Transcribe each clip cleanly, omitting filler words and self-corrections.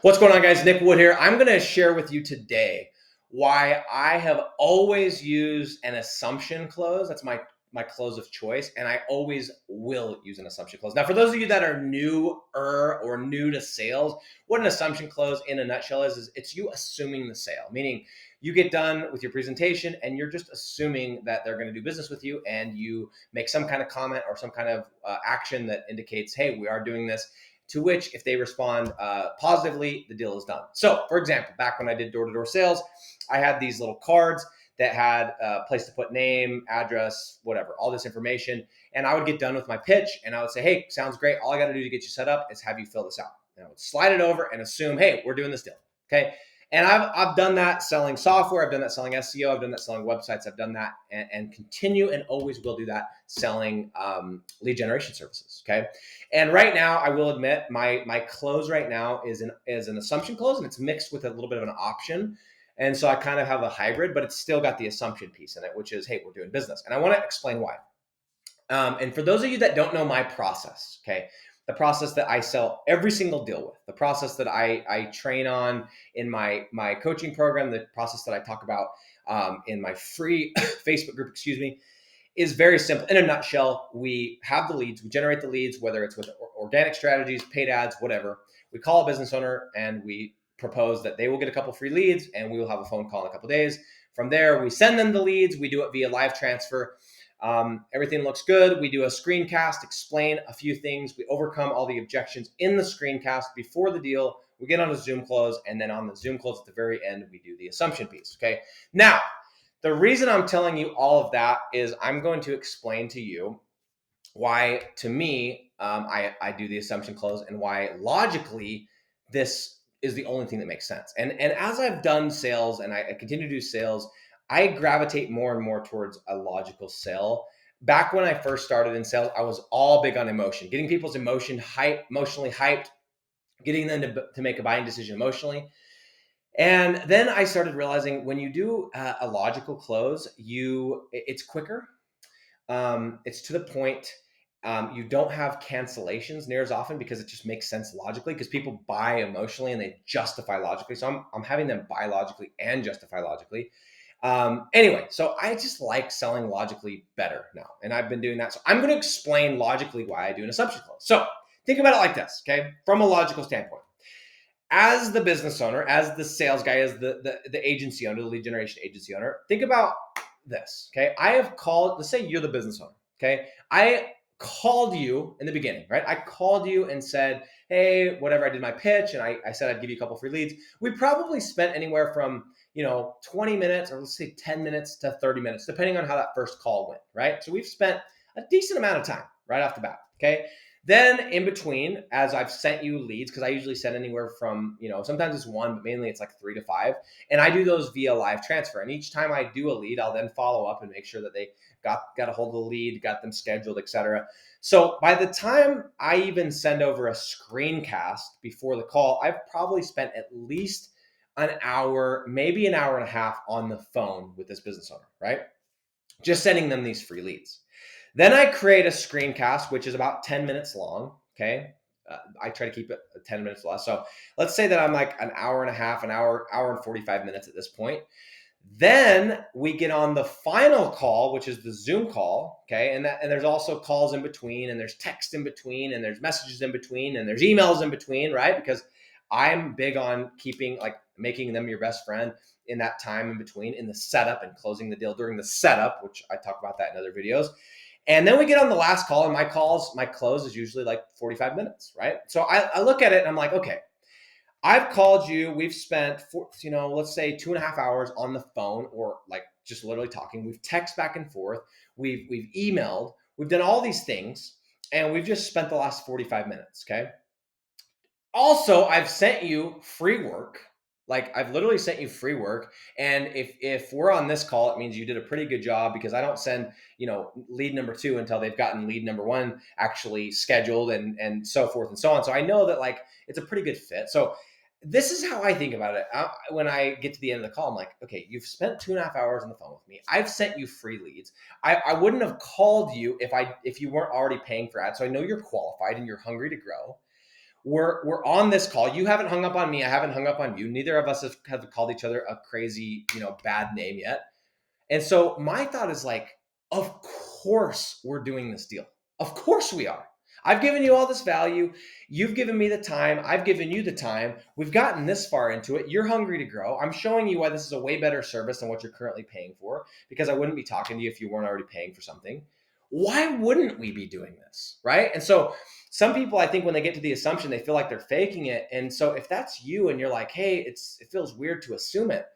What's going on, guys? Nick Wood here. I'm going to share with you today why I have always used an assumption close. That's my close of choice, and I always will use an assumption close. Now, for those of you that are newer or new to sales, what an assumption close in a nutshell is it's you assuming the sale, meaning you get done with your presentation and you're just assuming that they're going to do business with you, and you make some kind of comment or some kind of action that indicates, hey, we are doing this. To which, if they respond positively, the deal is done. So, for example, back when I did door-to-door sales, I had these little cards that had a place to put name, address, whatever, all this information. And I would get done with my pitch and I would say, hey, sounds great. All I got to do to get you set up is have you fill this out. And I would slide it over and assume, hey, we're doing this deal. Okay. And I've done that selling software. I've done that selling SEO. I've done that selling websites. I've done that and continue and always will do that selling lead generation services. Okay. And right now, I will admit my close right now is an assumption close, and it's mixed with a little bit of an option. And so I kind of have a hybrid, but it's still got the assumption piece in it, which is, hey, we're doing business. And I want to explain why. And for those of you that don't know my process, okay, the process that I sell every single deal with, the process that I train on in my coaching program, the process that I talk about in my free Facebook group, is very simple. In a nutshell, we have the leads, we generate the leads, whether it's with organic strategies, paid ads, whatever. We call a business owner and we propose that they will get a couple free leads and we will have a phone call in a couple days. From there, we send them the leads. We do it via live transfer. Everything looks good. We do a screencast, explain a few things. We overcome all the objections in the screencast before the deal. We get on a Zoom close, and then on the Zoom close at the very end, we do the assumption piece. Okay. Now, the reason I'm telling you all of that is I'm going to explain to you why, to me, I do the assumption close and why logically this is the only thing that makes sense. And as I've done sales and I continue to do sales, I gravitate more and more towards a logical sell. Back when I first started in sales, I was all big on emotion, getting people's emotionally hyped, getting them to make a buying decision emotionally. And then I started realizing when you do a logical close, it's quicker. It's to the point. You don't have cancellations near as often because it just makes sense logically, because people buy emotionally and they justify logically. So I'm having them buy logically and justify logically. Anyway, so I just like selling logically better now. And I've been doing that. So I'm going to explain logically why I do an assumption close. So think about it like this, okay? From a logical standpoint. As the business owner, as the sales guy, as the agency owner, the lead generation agency owner, think about this, okay? I have called, let's say you're the business owner, okay? I called you in the beginning, right? I called you and said, hey, whatever, I did my pitch and I said I'd give you a couple free leads. We probably spent anywhere from 20 minutes, or let's say 10 minutes to 30 minutes, depending on how that first call went, right? So we've spent a decent amount of time right off the bat, okay? Then in between, as I've sent you leads, because I usually send anywhere from, sometimes it's one, but mainly it's like 3 to 5. And I do those via live transfer. And each time I do a lead, I'll then follow up and make sure that they got a hold of the lead, got them scheduled, etc. So by the time I even send over a screencast before the call, I've probably spent at least an hour, maybe an hour and a half on the phone with this business owner, right? Just sending them these free leads. Then I create a screencast, which is about 10 minutes long. Okay. I try to keep it 10 minutes less. So let's say that I'm like an hour and a half, an hour and 45 minutes at this point. Then we get on the final call, which is the Zoom call. Okay. And there's also calls in between, and there's text in between, and there's messages in between, and there's emails in between, right? Because I'm big on making them your best friend in that time in between, in the setup and closing the deal during the setup, which I talk about that in other videos. And then we get on the last call, and my close is usually like 45 minutes, right? So I look at it and I'm like, okay, I've called you. We've spent, let's say 2.5 hours on the phone, or like just literally talking. We've texted back and forth. We've emailed. We've done all these things, and we've just spent the last 45 minutes, okay? Also, I've sent you free work. Like, I've literally sent you free work. And if we're on this call, it means you did a pretty good job, because I don't send, lead number 2 until they've gotten lead number 1 actually scheduled, and so forth and so on. So I know that it's a pretty good fit. So this is how I think about it. When I get to the end of the call, I'm like, okay, you've spent 2.5 hours on the phone with me. I've sent you free leads. I wouldn't have called you if you weren't already paying for ads. So I know you're qualified and you're hungry to grow. we're on this call. You haven't hung up on me. I haven't hung up on you. Neither of us have called each other a crazy, bad name yet. And so my thought is like, of course we're doing this deal. Of course we are. I've given you all this value. You've given me the time. I've given you the time. We've gotten this far into it. You're hungry to grow. I'm showing you why this is a way better service than what you're currently paying for, because I wouldn't be talking to you if you weren't already paying for something. Why wouldn't we be doing this? Right. And so some people, I think when they get to the assumption, they feel like they're faking it. And so if that's you and you're like, hey, it feels weird to assume it.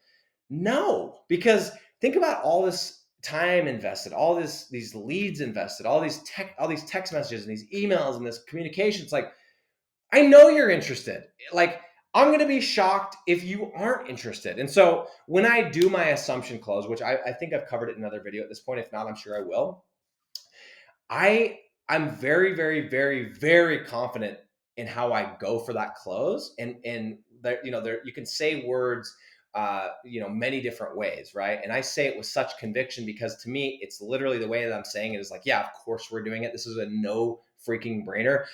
No, because think about all this time invested, all these leads invested, all these text messages and these emails and this communication. It's like, I know you're interested. Like, I'm going to be shocked if you aren't interested. And so when I do my assumption close, which I think I've covered it in another video at this point, if not, I'm sure I will. I'm very, very, very, very confident in how I go for that close. And there, you can say words, many different ways, right? And I say it with such conviction because to me, it's literally the way that I'm saying it is like, yeah, of course we're doing it. This is a no freaking brainer.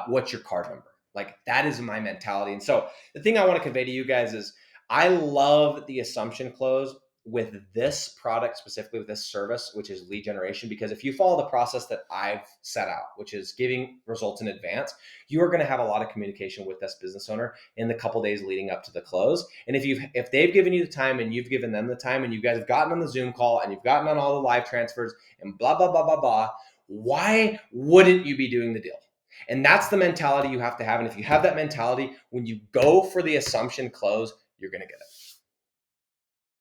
What's your card number? Like, that is my mentality. And so the thing I want to convey to you guys is I love the assumption close with this product, specifically with this service, which is lead generation, because if you follow the process that I've set out, which is giving results in advance, you are going to have a lot of communication with this business owner in the couple days leading up to the close. And if they've given you the time and you've given them the time and you guys have gotten on the Zoom call and you've gotten on all the live transfers and blah, blah, blah, blah, blah, why wouldn't you be doing the deal? And that's the mentality you have to have. And if you have that mentality, when you go for the assumption close, you're going to get it.